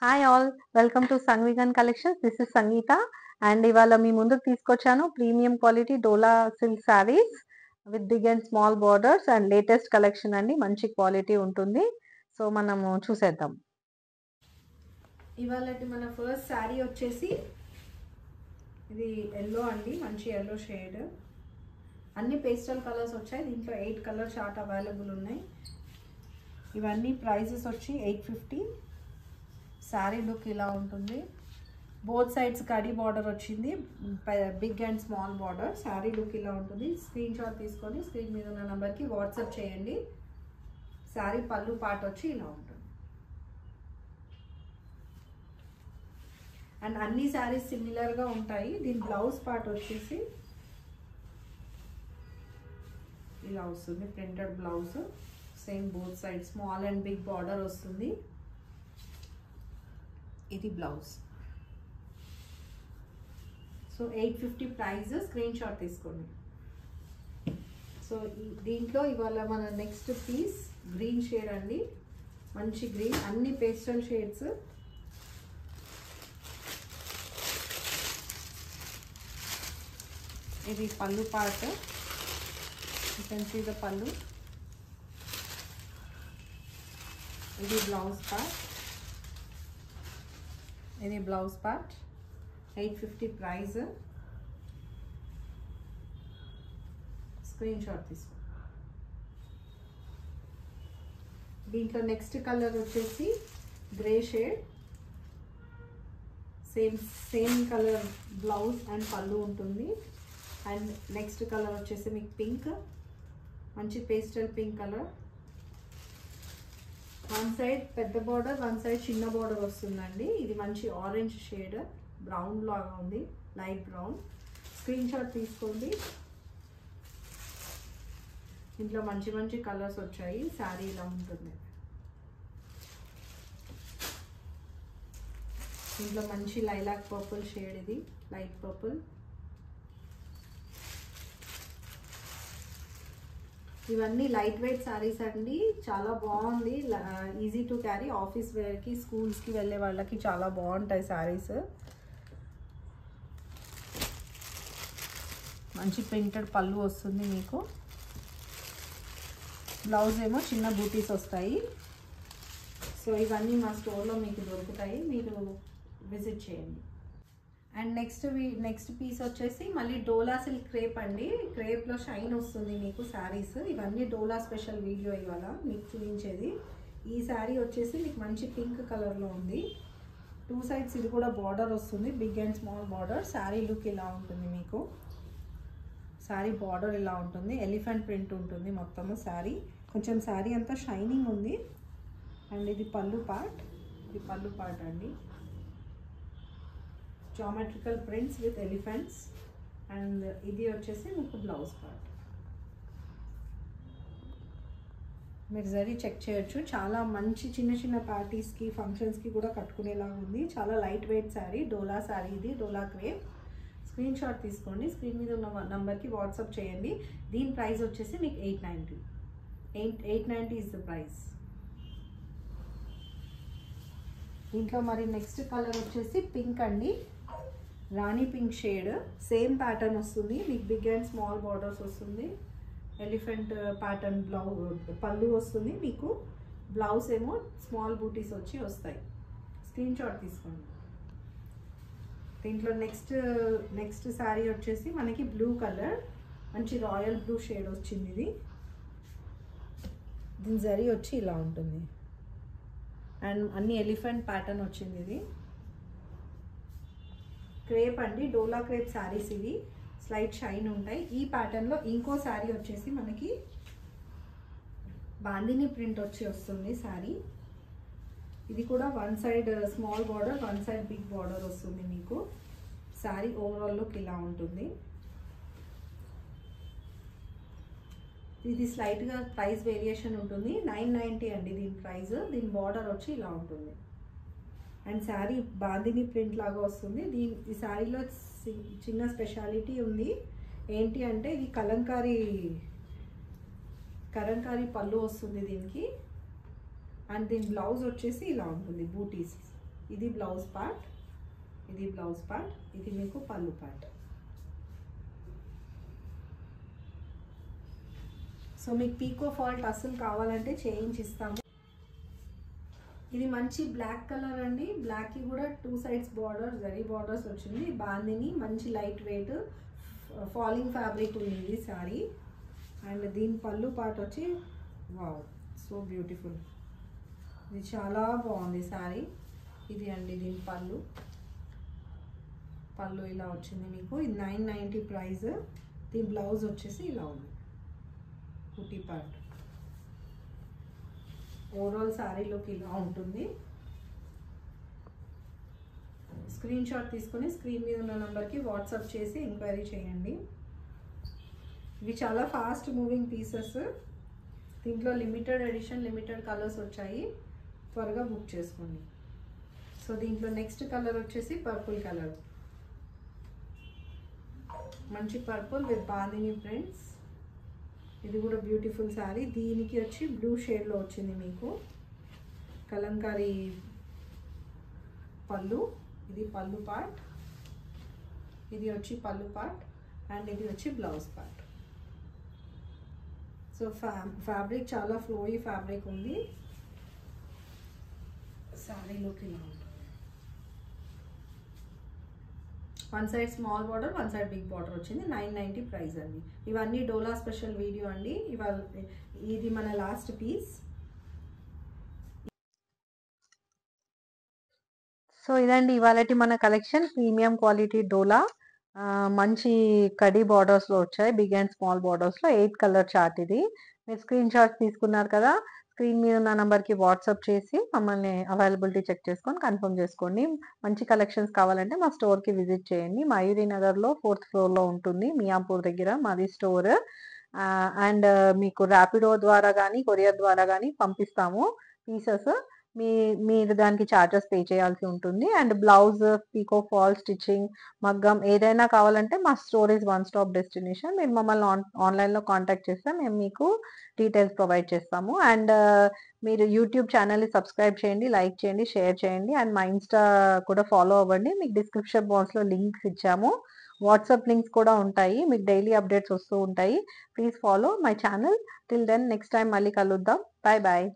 Hi all, welcome to సంగ్విగన్ collections. This is Sangeetha and ఇవాళ మీ ముందుకు తీసుకొచ్చాను ప్రీమియం క్వాలిటీ డోలా silk saris with big and small borders and latest collection అండి. మంచి క్వాలిటీ ఉంటుంది. సో మనము చూసేద్దాం. ఇవాళ మన ఫస్ట్ శారీ వచ్చేసి ఇది ఎల్లో అండి, మంచి ఎల్లో షేడ్. అన్ని పేస్టల్ కలర్స్ వచ్చాయి. దీంట్లో 8 కలర్ చార్ట్ అవైలబుల్ ఉన్నాయి. ఇవన్నీ ప్రైజెస్ వచ్చి 850. శారీ లుక్ ఇలా ఉంటుంది. బోత్ సైడ్స్ కడీ బార్డర్ వచ్చింది, big and small border. Sari look ఇలా ఉంటుంది. స్క్రీన్ షాట్ తీసుకొని స్క్రీన్ మీద ఉన్న నెంబర్కి వాట్సాప్ చేయండి. శారీ పళ్ళు పార్ట్ వచ్చి ఇలా ఉంటుంది. అండ్ అన్ని శారీస్ సిమిలర్గా ఉంటాయి. దీని బ్లౌజ్ పార్ట్ వచ్చేసి ఇలా వస్తుంది, printed blouse. Same both side small and big border వస్తుంది. ఇది blouse. So 850 price. Screen shot తీసుకోండి. సో దీంట్లో ఇవాళ మన నెక్స్ట్ పీస్ గ్రీన్ షేడ్ అండి, మంచి గ్రీన్. అన్ని పేస్టల్ షేడ్స్. ఇది pallu part. You can see the pallu. ఇది బ్లౌజ్ పార్ట్. ఇది blouse part. 850 price. Screen shot తీసుకో. దీంట్లో నెక్స్ట్ కలర్ వచ్చేసి grey shade. Same colour blouse and pallu ఉంటుంది. అండ్ నెక్స్ట్ కలర్ వచ్చేసి మీకు పింక్, మంచి pastel pink colour. One side పెద్ద బార్డర్, వన్ సైడ్ చిన్న బార్డర్ వస్తుందండి. ఇది మంచి ఆరెంజ్ షేడ్, బ్రౌన్ లాగా ఉంది, లైట్ బ్రౌన్. స్క్రీన్ షాట్ తీసుకోండి. ఇంట్లో మంచి మంచి కలర్స్ వచ్చాయి. శారీ ఇలా ఉంటుంది. ఇంట్లో మంచి లైలాక్ పర్పుల్ షేడ్, ఇది లైట్ పర్పుల్. ఇవన్నీ లైట్ వెయిట్ శారీస్ అండి, చాలా బాగుంది. Easy to carry. ఆఫీస్ వేర్కి, స్కూల్స్కి వెళ్ళే వాళ్ళకి చాలా బాగుంటాయి శారీస్. మంచి ప్రింటెడ్ పళ్ళు వస్తుంది మీకు. బ్లౌజ్ ఏమో చిన్న బూటీస్ వస్తాయి. సో ఇవన్నీ మా స్టోర్లో మీకు దొరుకుతాయి, మీరు విజిట్ చేయండి. అండ్ నెక్స్ట్ పీస్ వచ్చేసి మళ్ళీ డోలా సిల్క్ క్రేప్ అండి. క్రేప్లో షైన్ వస్తుంది మీకు శారీస్. ఇవన్నీ డోలా స్పెషల్ వీడియో ఇవాళ మీకు చూపించేది. ఈ శారీ వచ్చేసి మీకు మంచి పింక్ కలర్లో ఉంది. 2 సైడ్స్ ఇది కూడా బార్డర్ వస్తుంది, big and small border. Sari look ఇలా ఉంటుంది మీకు. శారీ బార్డర్ ఇలా ఉంటుంది, ఎలిఫెంట్ ప్రింట్ ఉంటుంది మొత్తము శారీ. కొంచెం శారీ అంతా షైనింగ్ ఉంది. అండ్ ఇది పళ్ళు పార్ట్. ఇది పళ్ళు పార్ట్ అండి. Geometrical prints with elephants. And ఇది వచ్చేసి మీకు బ్లౌజ్ పార్ట్. మీరు జరీ చెక్ చేయొచ్చు. చాలా మంచి చిన్న చిన్న పార్టీస్కి, ఫంక్షన్స్కి కూడా కట్టుకునేలాగా ఉంది. చాలా లైట్ వెయిట్ శారీ, డోలా శారీ. ఇది డోలా క్రేప్. స్క్రీన్ షాట్ తీసుకోండి. స్క్రీన్ మీద ఉన్న నంబర్కి వాట్సాప్ చేయండి. దీని ప్రైస్ వచ్చేసి మీకు 890. 890 ఇస్ ద ప్రైస్. దీంట్లో మరి నెక్స్ట్ కలర్ వచ్చేసి పింక్ అండి, రాణి పింక్ షేడ్. సేమ్ ప్యాటర్న్ వస్తుంది మీకు, బిగ్ అండ్ స్మాల్ బార్డర్స్ వస్తుంది. ఎలిఫెంట్ ప్యాటర్న్ పళ్ళు వస్తుంది మీకు. బ్లౌజ్ ఏమో స్మాల్ బూటీస్ వచ్చి వస్తాయి. స్క్రీన్ షాట్ తీసుకోండి. దీంట్లో నెక్స్ట్ శారీ వచ్చేసి మనకి బ్లూ కలర్, మంచి రాయల్ బ్లూ షేడ్ వచ్చింది. ఇది దీని జరీ వచ్చి ఇలా ఉంటుంది. అండ్ అన్ని ఎలిఫెంట్ ప్యాటర్న్ వచ్చింది. ఇది క్రేప్ అండి, డోలా క్రేప్ శారీస్. ఇవి స్లైట్ షైన్ ఉంటాయి. ఈ ప్యాటర్న్లో ఇంకో శారీ వచ్చేసి మనకి బాందిని ప్రింట్ వచ్చి వస్తుంది శారీ. ఇది కూడా one side small border, one side big border వస్తుంది మీకు. శారీ ఓవరాల్ లుక్ ఇలా ఉంటుంది. ఇది స్లైట్గా ప్రైస్ వేరియేషన్ ఉంటుంది. 990 అండి దీని ప్రైస్. దీని బార్డర్ వచ్చి ఇలా ఉంటుంది. అండ్ శారీ బాందిని ప్రింట్ లాగా వస్తుంది. ఈ శారీలో చిన్న స్పెషాలిటీ ఉంది. ఏంటి అంటే ఇది కలంకారీ పళ్ళు వస్తుంది దీనికి. అండ్ దీని బ్లౌజ్ వచ్చేసి ఇలా ఉంటుంది, బూటీస్. ఇది బ్లౌజ్ పార్ట్, ఇది బ్లౌజ్ పార్ట్, ఇది మీకు పళ్ళు పార్ట్. సో మీకు పీకో ఫాల్ టస్సులు కావాలంటే చేయించిస్తాము. ఇది మంచి బ్లాక్ కలర్ అండి. బ్లాక్కి కూడా 2 సైడ్స్ బార్డర్, జరీ బార్డర్స్ వచ్చింది. బాందిని మంచి లైట్ వెయిట్ ఫాలింగ్ ఫ్యాబ్రిక్ ఉంది సారీ. అండ్ దీని పళ్ళు పార్ట్ వచ్చి వావ్ సో బ్యూటిఫుల్, ఇది చాలా బాగుంది సారీ. ఇది అండి దీని పళ్ళు ఇలా వచ్చింది మీకు. ఇది 990 ప్రైస్. దీని బ్లౌజ్ వచ్చేసి ఇలా ఉంది, కుటీ పార్ట్. ఓవరాల్ శారీలోకి ఇలా ఉంటుంది. స్క్రీన్ షాట్ తీసుకొని స్క్రీన్ మీద ఉన్న నెంబర్కి వాట్సాప్ చేసి ఎంక్వైరీ చేయండి. ఇవి చాలా ఫాస్ట్ మూవింగ్ పీసెస్. దీంట్లో లిమిటెడ్ ఎడిషన్, లిమిటెడ్ కలర్స్ వచ్చాయి, త్వరగా బుక్ చేసుకోండి. సో దీంట్లో నెక్స్ట్ కలర్ వచ్చేసి పర్పుల్ కలర్, మంచి పర్పుల్ విత్ బాందిని ప్రింట్స్. ఇది కూడా బ్యూటిఫుల్ శారీ. దీనికి వచ్చి బ్లూ షేడ్లో వచ్చింది మీకు కలంకారీ పళ్ళు. ఇది పళ్ళు పార్ట్, ఇది వచ్చి పళ్ళు పార్ట్, అండ్ ఇది వచ్చి బ్లౌజ్ పార్ట్. సో ఫ్యాబ్రిక్ చాలా ఫ్లోయీ ఫ్యాబ్రిక్ ఉంది. శారీలోకి ఇలా ఉంటుంది. 1 side small border, 1 side big border వచ్చింది. 990 ప్రైస్ అండి. ఇవన్నీ డోలా స్పెషల్ వీడియో అండి. ఇవాళ ఇది మన లాస్ట్ పీస్. సో ఇదండి ఇవాళటి మన కలెక్షన్. ప్రీమియం క్వాలిటీ డోలా మంచి కడీ బార్డర్స్లో వచ్చాయి, బిగ్ అండ్ స్మాల్ బార్డర్స్లో. 8 కలర్ చార్ట్ ఇది. మీరు స్క్రీన్ షాట్స్ తీసుకున్నారు కదా, స్క్రీన్ మీద ఉన్న నెంబర్కి వాట్సాప్ చేసి మమ్మల్ని అవైలబిలిటీ చెక్ చేసుకొని కన్ఫర్మ్ చేసుకోండి. మంచి కలెక్షన్స్ కావాలంటే మా స్టోర్కి విజిట్ చేయండి. మయూరి నగర్లో 4th ఫ్లోర్లో ఉంటుంది, మియాపూర్ దగ్గర మాది స్టోర్. అండ్ మీకు ర్యాపిడో ద్వారా కానీ కొరియర్ ద్వారా కానీ పంపిస్తాము పీసెస్. మీరు దానికి ఛార్జెస్ పే చేయాల్సి ఉంటుంది. అండ్ బ్లౌజ్, పీకో ఫాల్, స్టిచ్చింగ్, మగ్గం ఏదైనా కావాలంటే మా స్టోర్ ఇస్ 1 స్టాప్ డెస్టినేషన్. మీరు మమ్మల్ని ఆన్లైన్లో కాంటాక్ట్ చేస్తే మేము మీకు డీటెయిల్స్ ప్రొవైడ్ చేస్తాము. అండ్ మీరు యూట్యూబ్ ఛానల్ని సబ్స్క్రైబ్ చేయండి, లైక్ చేయండి, షేర్ చేయండి. అండ్ మా ఇన్స్టా కూడా ఫాలో అవ్వండి. మీకు డిస్క్రిప్షన్ బాక్స్లో లింక్స్ ఇచ్చాము, వాట్సాప్ లింక్స్ కూడా ఉంటాయి. మీకు డైలీ అప్డేట్స్ వస్తూ ఉంటాయి. Please follow my channel. Till then next time మళ్ళీ కలుద్దాం. Bye bye.